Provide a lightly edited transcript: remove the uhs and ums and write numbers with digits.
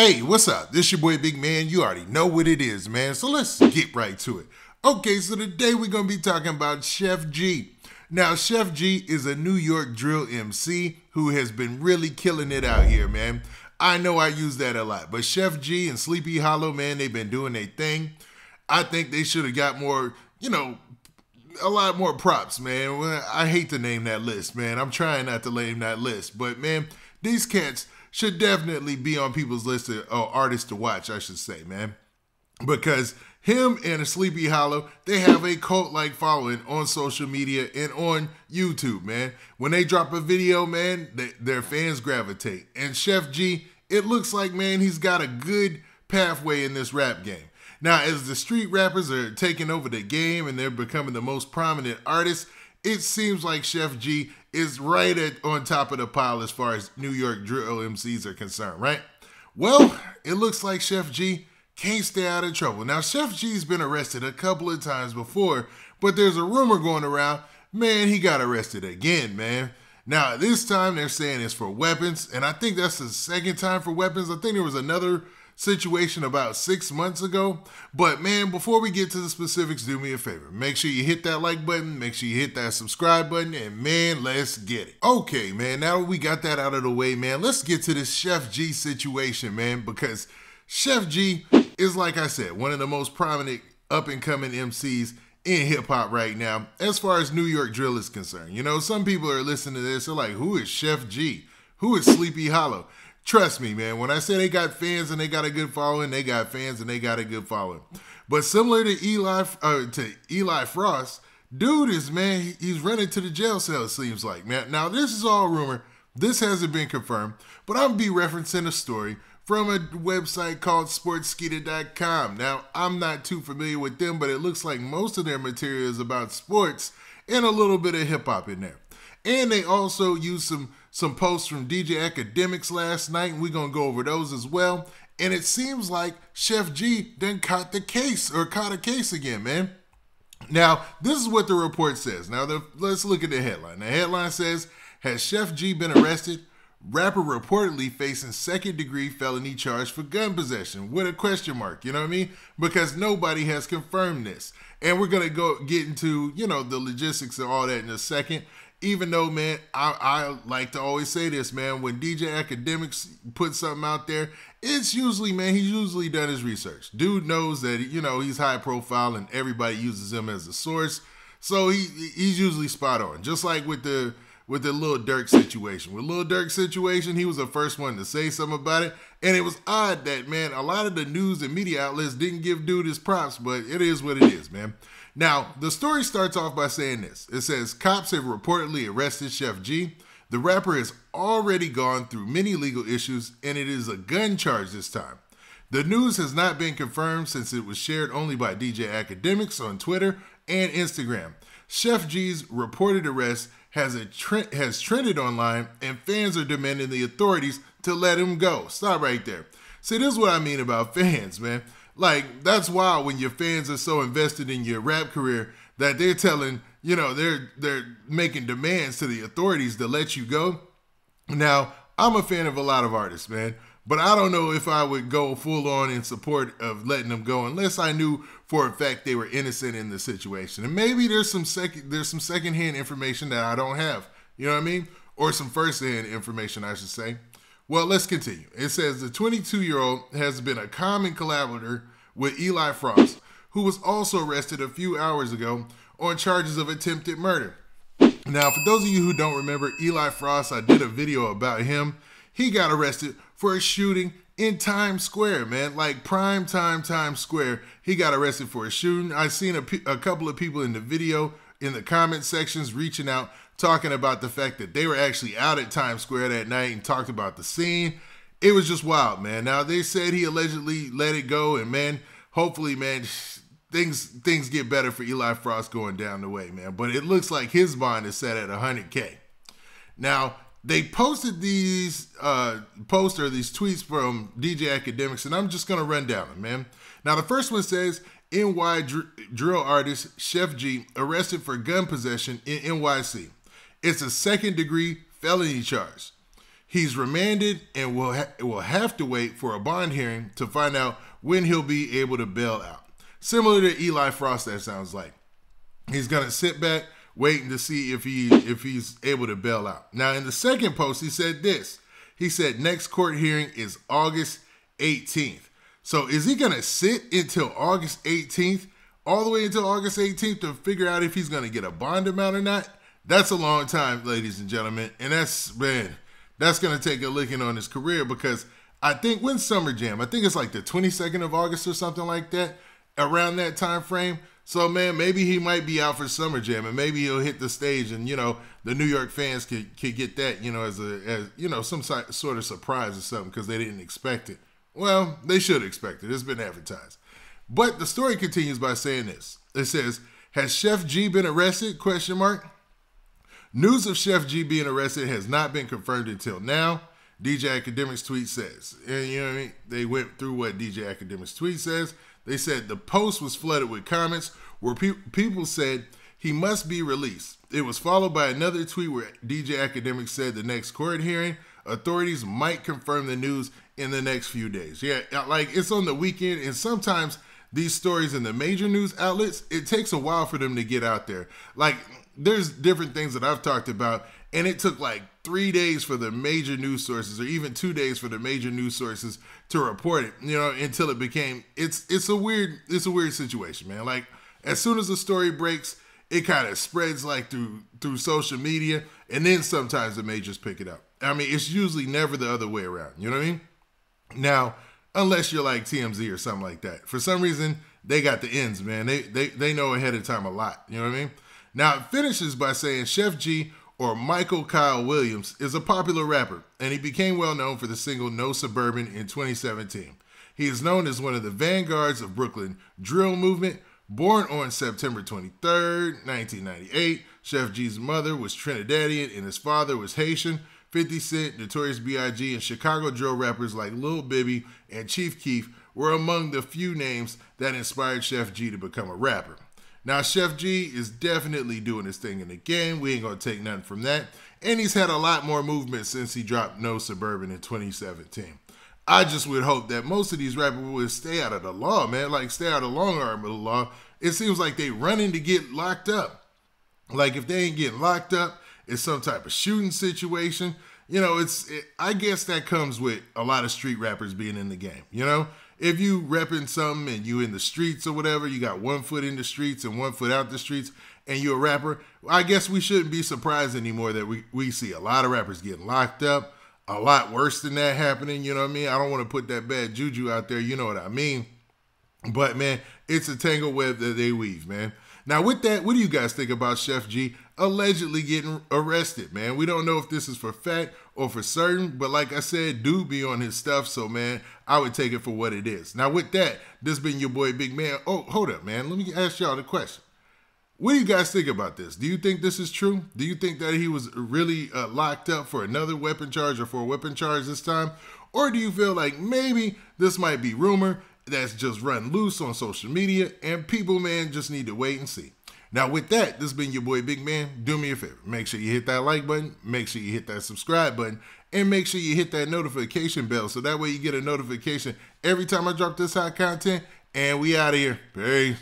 Hey, what's up? This your boy Big Man. You already know what it is, man. So let's get right to it. Okay, so today we're going to be talking about Sheff G. Now, Sheff G is a New York drill MC who has been really killing it out here, man. I know I use that a lot, but Sheff G and Sleepy Hollow, man, they've been doing their thing. I think they should have got more, a lot more props, man. Well, I hate to name that list, man. I'm trying not to name that list, but man, these cats should definitely be on people's list of artists to watch, I should say, man. Because him and Sleepy Hollow, they have a cult-like following on social media and on YouTube, man. When they drop a video, man, their fans gravitate. And Sheff G, it looks like, man, he's got a good pathway in this rap game. Now, as the street rappers are taking over the game and they're becoming the most prominent artists, it seems like Sheff G is right on top of the pile as far as New York drill MCs are concerned, right? Well, it looks like Sheff G can't stay out of trouble. Now, Sheff G's been arrested a couple of times before, but there's a rumor going around, man, he got arrested again, man. Now, this time they're saying it's for weapons, and I think that's the second time for weapons. I think there was another situation about 6 months ago. But man, before we get to the specifics, do me a favor. Make sure you hit that like button, make sure you hit that subscribe button, and man, let's get it. Okay, man, now that we got that out of the way, man, let's get to this Sheff G situation, man, because Sheff G is, like I said, one of the most prominent up-and-coming MCs in hip-hop right now, as far as New York drill is concerned. You know, some people are listening to this, they're like, who is Sheff G? Who is Sleepy Hollow? Trust me, man, when I say they got fans and they got a good following, they got fans and they got a good following. But similar to Eli Fross, dude is, man, he's running to the jail cell, it seems like, man. Now, this is all rumor. This hasn't been confirmed, but I'm going to be referencing a story from a website called sportskeeda.com. Now, I'm not too familiar with them, but it looks like most of their material is about sports and a little bit of hip-hop in there. And they also use some posts from DJ Academics last night, and we're going to go over those as well. And it seems like Sheff G then caught a case again, man. Now, this is what the report says. Now, let's look at the headline. The headline says, has Sheff G been arrested? Rapper reportedly facing second-degree felony charge for gun possession with a question mark, you know what I mean? Because nobody has confirmed this. And we're going to get into, the logistics and all that in a second. Even though, man, I like to always say this, man, when DJ Academics puts something out there, it's usually, man, he's usually done his research. Dude knows that, he's high profile and everybody uses him as a source. So he's usually spot on. Just like with the Lil Durk situation. With Lil Durk situation, he was the first one to say something about it. And it was odd that, man, a lot of the news and media outlets didn't give dude his props, but it is what it is, man. Now, the story starts off by saying this. It says, cops have reportedly arrested Sheff G. The rapper has already gone through many legal issues, and it is a gun charge this time. The news has not been confirmed since it was shared only by DJ Academics on Twitter and Instagram. Sheff G's reported arrest has trended online, and fans are demanding the authorities to let him go. Stop right there. See, this is what I mean about fans, man. Like, that's wild when your fans are so invested in your rap career that they're telling, they're making demands to the authorities to let you go. Now, I'm a fan of a lot of artists, man, but I don't know if I would go full on in support of letting them go unless I knew for a fact they were innocent in the situation. And maybe there's some secondhand information that I don't have, you know what I mean? Or some firsthand information, I should say. Well, let's continue. It says the 22-year-old has been a common collaborator with Eli Fross, who was also arrested a few hours ago on charges of attempted murder. Now, for those of you who don't remember Eli Fross, I did a video about him. He got arrested for a shooting in Times Square, man, like prime time Times Square. He got arrested for a shooting. I seen a couple of people in the video, in the comment sections, reaching out, talking about the fact that they were actually out at Times Square that night and talked about the scene. It was just wild, man. Now, they said he allegedly let it go, and, man, hopefully, man, things get better for Eli Fross going down the way, man. But it looks like his bond is set at $100K. Now, they posted these tweets from DJ Academics, and I'm just going to run down them, man. Now, the first one says, NY drill artist Sheff G arrested for gun possession in NYC. It's a second-degree felony charge. He's remanded and will have to wait for a bond hearing to find out when he'll be able to bail out. Similar to Eli Fross, that sounds like. He's going to sit back, waiting to see if he's able to bail out. Now, in the second post, he said this. He said next court hearing is August 18th. So is he going to sit until August 18th, all the way until August 18th to figure out if he's going to get a bond amount or not? That's a long time, ladies and gentlemen. And that's going to take a licking on his career, because I think when Summer Jam, I think it's like the 22nd of August or something like that, around that time frame. So, man, maybe he might be out for Summer Jam, and maybe he'll hit the stage, and, the New York fans could get that, as some sort of surprise or something, because they didn't expect it. Well, they should expect it. It's been advertised. But the story continues by saying this. It says, has Sheff G been arrested? ? News of Sheff G being arrested has not been confirmed until now, DJ Academic's tweet says. And you know what I mean? They went through what DJ Academic's tweet says. They said the post was flooded with comments where people said he must be released. It was followed by another tweet where DJ Academic said the next court hearing, authorities might confirm the news in the next few days. Yeah, like it's on the weekend, and sometimes these stories in the major news outlets, it takes a while for them to get out there. Like, there's different things that I've talked about, and it took like 3 days for the major news sources, or even 2 days for the major news sources to report it, until it became, it's a weird situation, man. Like, as soon as the story breaks, it kind of spreads like through social media, and then sometimes the majors pick it up. I mean, it's usually never the other way around, you know what I mean? Now, unless you're like TMZ or something like that. For some reason, they got the ends, man. They know ahead of time a lot, you know what I mean? Now, it finishes by saying Sheff G, or Michael Kyle Williams, is a popular rapper, and he became well known for the single No Suburban in 2017. He is known as one of the vanguards of Brooklyn drill movement. Born on September 23rd, 1998, Sheff G's mother was Trinidadian and his father was Haitian. 50 Cent, Notorious B.I.G., and Chicago drill rappers like Lil Bibby and Chief Keef were among the few names that inspired Sheff G to become a rapper. Now, Sheff G is definitely doing his thing in the game. We ain't going to take nothing from that. And he's had a lot more movement since he dropped No Suburban in 2017. I just would hope that most of these rappers would stay out of the law, man. Like, stay out of the long arm of the law. It seems like they running to get locked up. Like, if they ain't getting locked up, it's some type of shooting situation. I guess that comes with a lot of street rappers being in the game, If you repping something and you in the streets or whatever, you got 1 foot in the streets and 1 foot out the streets, and you're a rapper, I guess we shouldn't be surprised anymore that we see a lot of rappers getting locked up, a lot worse than that happening, you know what I mean? I don't want to put that bad juju out there, you know what I mean? But, man, it's a tangled web that they weave, man. Now, with that, what do you guys think about Sheff G allegedly getting arrested, man? We don't know if this is for fact or for certain, but like I said, dude be on his stuff, so, man, I would take it for what it is. Now, with that, this been your boy, Big Man. Oh, hold up, man. Let me ask y'all the question. What do you guys think about this? Do you think this is true? Do you think that he was really locked up for another weapon charge or for a weapon charge this time? Or do you feel like maybe this might be rumor that's just run loose on social media, and people, man, just need to wait and see. Now, with that, this has been your boy, Big Man. Do me a favor. Make sure you hit that like button. Make sure you hit that subscribe button. And make sure you hit that notification bell so that way you get a notification every time I drop this hot content. And we out of here. Peace.